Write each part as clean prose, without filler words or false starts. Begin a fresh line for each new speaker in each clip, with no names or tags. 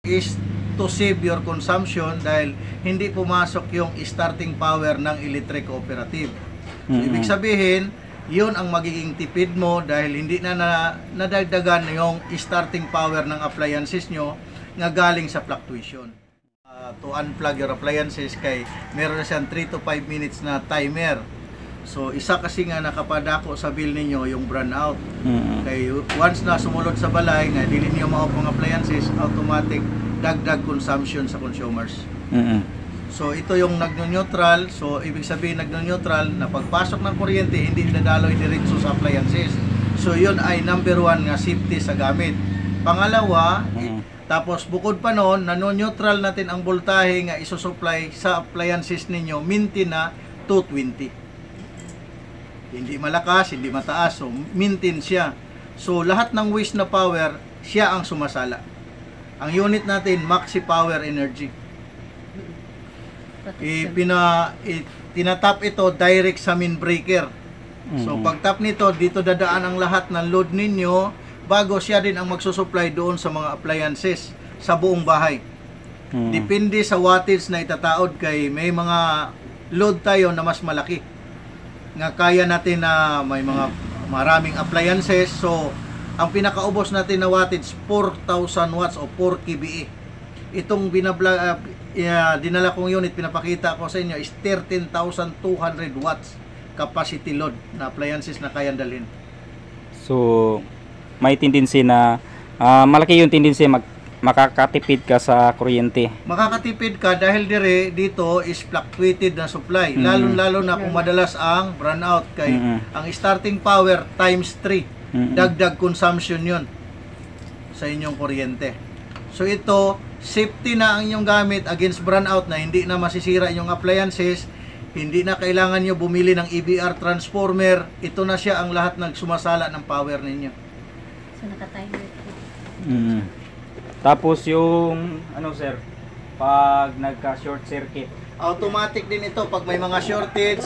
is to save your consumption dahil hindi pumasok yung starting power ng electric cooperative. So, ibig sabihin, yun ang magiging tipid mo dahil hindi na nadagdagan yung starting power ng appliances nyo nga galing sa fluctuation. To unplug your appliances kay meron na siyang 3 to 5 minutes na timer. So isa kasi nga nakapadako sa bill ninyo yung brownout. Kay once na sumulod sa balay nga dili niyo mao pang appliances, automatic dagdag consumption sa consumers. So ito yung nagno-neutral. So ibig sabihin nagno-neutral na pagpasok ng kuryente hindi dadaloy diretso sa appliances. So yun ay number 1 nga safety sa gamit. Pangalawa, tapos bukod pa noon, nano-neutral natin ang voltahe nga isusupply sa appliances ninyo, maintain na 220. Hindi malakas, hindi mataas, so maintain siya. So lahat ng waste na power, siya ang sumasala. Ang unit natin, maxi power energy. Tinatap ito direct sa main breaker. So pag tap nito, dito dadaan ang lahat ng load ninyo bago siya din ang magsusupply doon sa mga appliances sa buong bahay. Depende sa wattage na itataod kay may mga load tayo na mas malaki. Nga kaya natin na may mga maraming appliances. So, ang pinakaubos natin na wattage 4,000 watts o 4 kVA. Itong dinala kong unit, pinapakita ko sa inyo is 13,200 watts capacity load na appliances na kayang dalhin.
So, may tendency na malaki yung tendency makakatipid ka sa kuryente. Makakatipid
ka dahil dito is fluctuated na supply. Lalo na kung madalas ang brownout kay ang starting power times 3. Dagdag consumption yun sa inyong kuryente. So ito, safety na ang inyong gamit against brownout na hindi na masisira inyong appliances. Hindi na kailangan nyo bumili ng EBR transformer. Ito na siya ang lahat ng sumasala ng power ninyo.
So naka-timer po.
Tapos yung ano sir, pag nagka-short circuit,
automatic din ito pag may mga shortage.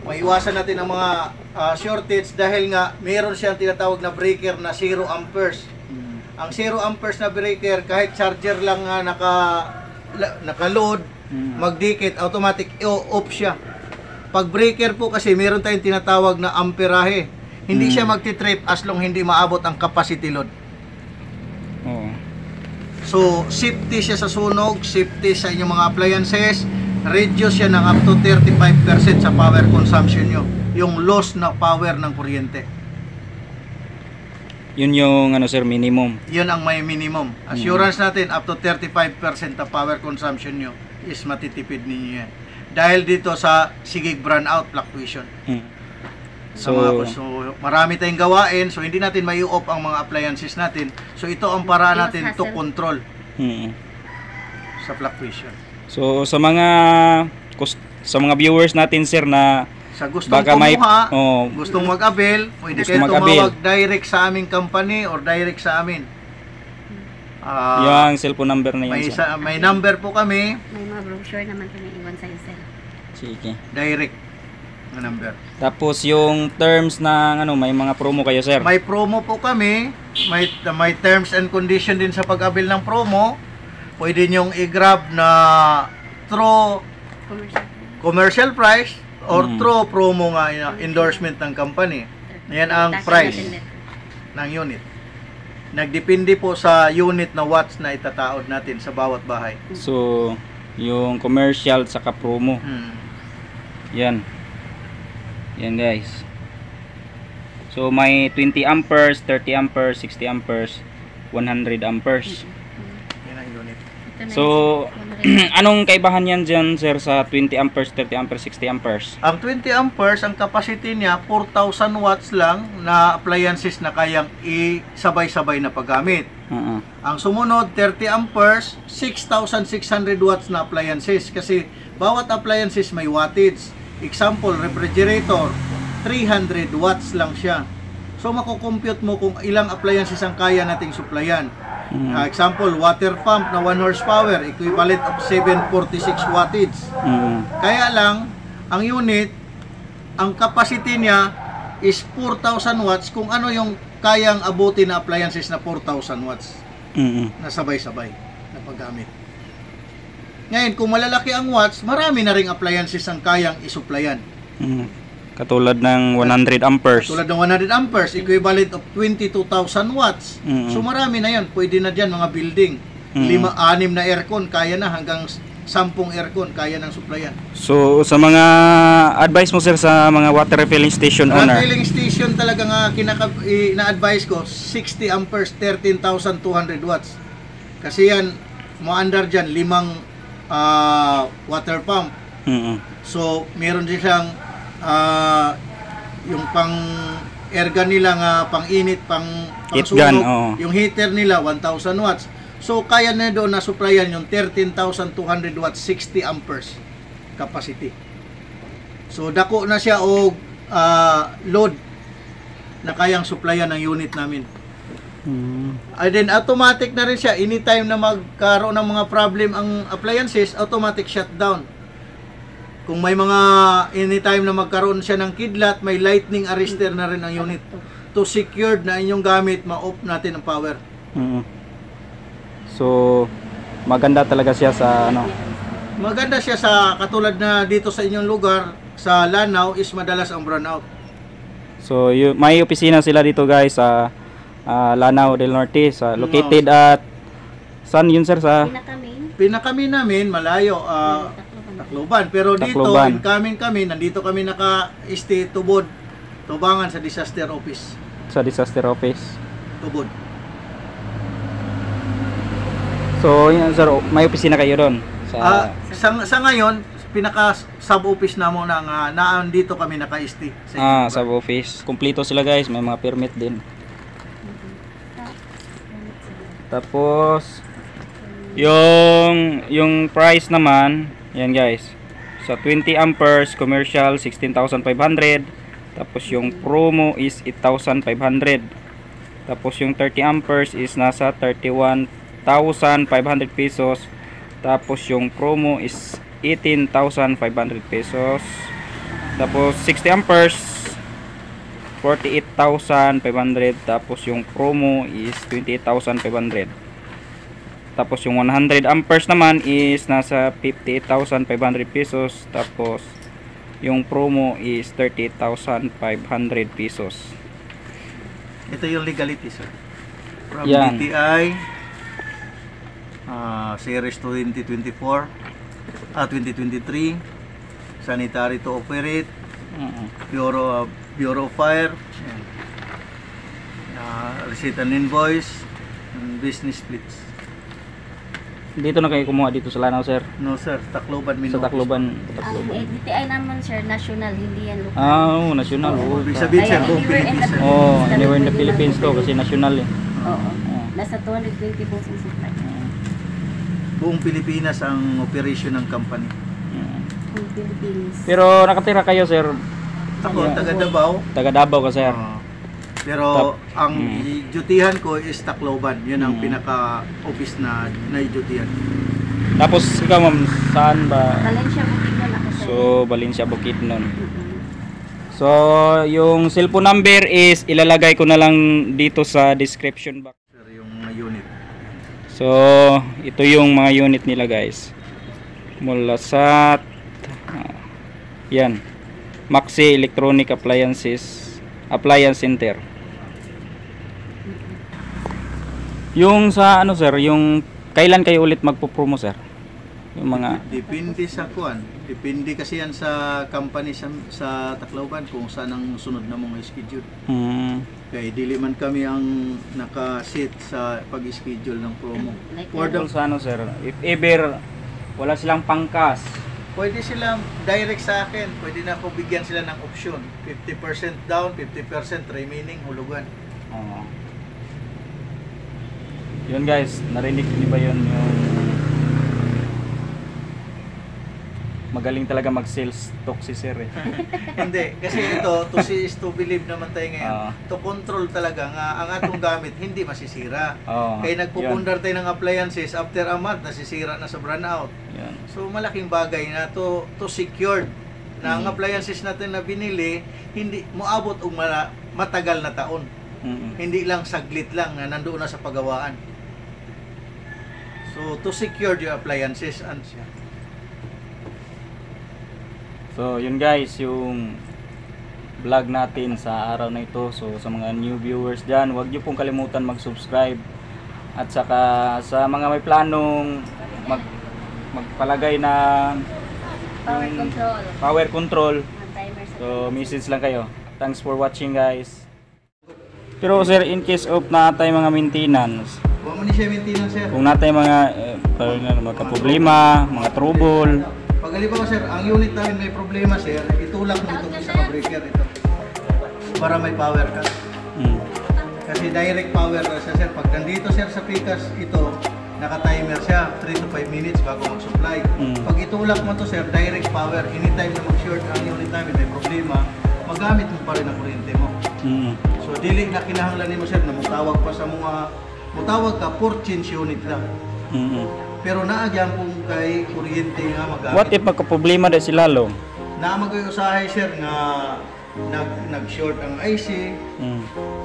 Maiwasan natin ang mga shortage dahil nga mayroon siyang tinatawag na breaker na 0 amperes. Ang 0 amperes na breaker, kahit charger lang naka-load, magdikit, automatic off siya. Pag breaker po kasi meron tayong tinatawag na amperahe. Hindi siya magti-trip as long hindi maabot ang capacity load. So, safety siya sa sunog, safety sa inyong mga appliances, reduce siya ng up to 35% sa power consumption nyo. Yung loss na power ng kuryente.
Yun yung ano sir, minimum.
Yun ang may minimum. Assurance natin up to 35% na power consumption nyo is matitipid ninyo yan. Dahil dito sa sigig brownout fluctuation. So marami tayong gawain, so hindi natin mai-off ang mga appliances natin. So ito ang paraan natin to control sa fluctuation.
So sa mga viewers natin sir na
sa gustong kumuha, gustong mag-avail, pwede kayo tumawag direct sa aming company or direct sa amin.
Yung cellphone number na yun.
May number po kami.
May mga brochure naman kami iwan sa'yo sir.
Sige.
Direct na number.
Tapos yung terms na may mga promo kayo sir.
May promo po kami. May terms and condition din sa pag-avail ng promo. Pwede nyong i-grab na through commercial price or through promo nga endorsement ng company. Yan ang price ng unit. Nagdepende po sa unit na watts na itataod natin sa bawat bahay.
So, yung commercial saka promo. Yan. Yan guys. So, may 20 amperes, 30 amperes, 60 amperes, 100 amperes.
Yan ang unit.
So, anong kaibahan yan dyan, sir, sa 20 amperes, 30 amperes, 60 amperes?
Ang 20 amperes, ang capacity niya, 4,000 watts lang na appliances na kayang isabay-sabay na paggamit. Ang sumunod, 30 amperes, 6,600 watts na appliances. Kasi bawat appliances may wattage. Example, refrigerator, 300 watts lang siya. So, makukompute mo kung ilang appliances ang kaya nating supplyan. Example, water pump na 1 horsepower, equivalent of 746 wattage. Kaya lang, ang unit, ang capacity niya is 4,000 watts kung ano yung kayang abutin na appliances na 4,000 watts na sabay-sabay. na paggamit. Ngayon, kung malalaki ang watts, marami na ring appliances ang kayang isuplayan.
Katulad ng 100 amperes.
Tulad ng 100 amperes, equivalent of 22,000 watts. So marami na yan. Pwede na dyan mga building. 6 na aircon, kaya na. Hanggang 10 aircon, kaya nang supplyan.
So sa mga advice mo sir sa mga water refilling station owner?
Refilling station talaga nga na-advise ko, 60 amperes, 13,200 watts. Kasi yan, maandar dyan, 5 water pump. So meron din siyang yung pang airgun nila nga pang init, pang
Heat gun,
sunog,
oo.
yung heater nila 1,000 watts. So kaya na doon na supplyan yung 13,200 watts, 60 amperes capacity. So dako na siya og load na kayang supplyan ng unit namin. And then automatic na rin siya, anytime na magkaroon ng mga problem ang appliances, automatic shutdown. Kung may mga anytime na magkaroon siya ng kidlat, may lightning arrestor na rin ang unit to secured na inyong gamit, ma-off natin ang power.
So maganda talaga siya sa ano.
Maganda siya sa katulad na dito sa inyong lugar, sa Lanao is madalas ang brownout.
So may opisina sila dito guys sa Lanao del Norte, sa located at saan yun sir? Sa
Pinakami namin malayo, Tacloban. Pero dito,
Tacloban.
incoming kami, nandito kami naka-stay Tubod, Tubangan sa disaster office.
Sa disaster office.
Tubod.
So yun sir, may opisina kayo doon?
Sa ngayon, pinaka sub-office na mo na dito kami naka-stay.
Sa office. Kumpleto sila guys, may mga permit din. Tapos yung price naman, yan guys. Sa 20 amperes commercial 16,500. Tapos yung promo is 8,500. Tapos yung 30 amperes is nasa 31,500 pesos. Tapos yung promo is 18,500 pesos. Tapos 60 amperes 48,500. Tapos yung promo is 28,500. Tapos yung 100 amperes naman is nasa 58,500 pesos. Tapos yung promo is 38,500 pesos.
Ito yung legality, sir. From
Yan.
DTI Series 2024 2023, sanitary to operate, Bureau of Fire, receipt and invoice, and business splits.
Dito na kayo kumuha dito sa Lanao sir?
No sir, Tacloban
Sa Tacloban.
Ang DTI naman sir, national, hindi yan local.
National.
Ibig sabihin sir, buong Pilipinas.
Anywhere in the Philippines to kasi national eh.
Oo. Nasa 220 po sa supply.
Buong Pilipinas ang operation ng company.
Ang Philippines.
Pero nakatira kayo sir?
Ako, taga Davao.
Taga Davao ka sir?
Pero ang dutihan ko is Tacloban. Yun ang pinaka-office na dutihan.
Tapos ikaw ma'am, saan ba?
Valencia Bukidnon ako sir.
So, Valencia Bukidnon. So, yung cellphone number is ilalagay ko na lang dito sa description box.
Sir, yung unit.
So, ito yung mga unit nila guys. Mula sa yan. Maxi Electronic Appliance Center. Yung sa ano sir, yung kailan kayo ulit magpo-promo sir? Yung mga
Depende sa kuan. Depende kasi yan sa company sa Tacloban kung saan ang sunod na mga schedule. Kaya dili man kami ang naka-sit sa pag-schedule ng promo. For the,
sa ano sir, if ever wala silang pangkas,
pwede sila direct sa akin. Pwede na ako bigyan sila ng option. 50% down, 50% remaining hulugan.
Yun guys, narinig niyo ba yun? Yung magaling talaga mag-sales talk si sir eh.
Hindi, kasi ito, to see is to believe naman tayo ngayon. To control talaga nga ang atong gamit hindi masisira. Kaya nagpupundar tayo ng appliances, after a month, nasisira na sa brownout. So malaking bagay na to secured na ang appliances natin na binili, hindi moabot og matagal na taon. Hindi lang saglit lang na nandoon na sa pagawaan. So to secure the appliances and siya.
So, yun guys, yung vlog natin sa araw na ito. So, sa mga new viewers dyan, huwag nyo pong kalimutan mag-subscribe. At saka sa mga may planong magpalagay na
Power control.
power control,
Mga timer sa
so message lang kayo. Thanks for watching guys. Pero sir, in case of natay mga maintenance,
Huwag mo ni siya maintenance, sir.
kung natay mga mga problema, mga trouble,
Pag halimbawa, sir, ang unit namin may problema, sir, itulak mo itong isa ka breaker ito. Para may power ka. Kasi direct power na siya, sir. Pag nandito, sir, sa pikas, ito, naka-timer siya, 3 to 5 minutes bago mag-supply. Pag itulak mo to, sir, direct power. Anytime na mag-short ang unit namin, may problema, magamit mo pa rin ang kuryente mo. So, dili na kinahanglan mo, sir, na mutawag pa sa mga, mutawag ka, for change unit lang. Pero naagyan kung kay kuryente nga magamit.
what if magka-problema na sila lo?
Na mag-usahay, sir, nga nag-short ang IC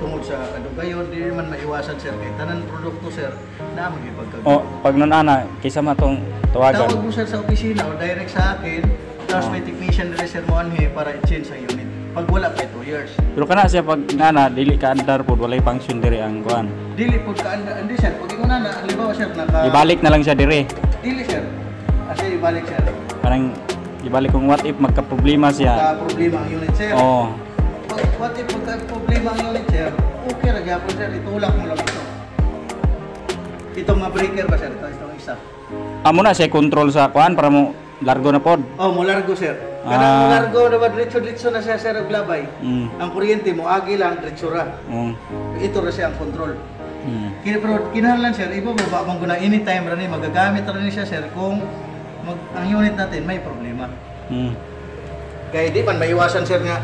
tungod sa kadugayon, di naman maiwasan, sir, kay tanan produkto, sir, na magipagkag.
O, pag nun ana, kaysa matong tawagan.
Tawag mo, sir, sa opisina o direct sa akin, tapos may technician na sir mo anhe para i-change ang unit. Pag wala pa 2 years.
Pero kana siya pag nana dili ka andar pod walay function diri ang kuan.
Dili po ka, hindi, sir, pag ikaw na, halimbawa, sir,
Ibalik na lang siya diri.
Dili, sir. Kasi ibalik, sir.
Parang ibalik kung what if magka-problema siya.
Problema ang unit, sir.
Oh.
What if magka-problema ang unit, sir? Okay, nagyapon, sir. Itulak mo lang ito. Itong mga breaker ba, sir? Itong isa.
Amo na siya control sa kuan para mo largo na pod.
Oh, mo largo, sir. Kanang mo largo na ba, diretso na siya, sir, naglabay. Ang kuryente mo, agi lang, diretso ra. Ito ra siya ang control. Pero kinahanglan, sir, iba mo ba kung guna anytime ra ni magagamit ra ni siya, sir, kung ang unit natin may problema. Kaya di man maiwasan, sir, nga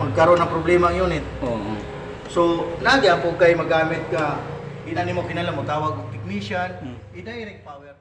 magkaroon ng problema ang unit.
Oo.
So, nagyan po kay magamit ka, inani mo kinala mo, tawag og technician, i-direct power.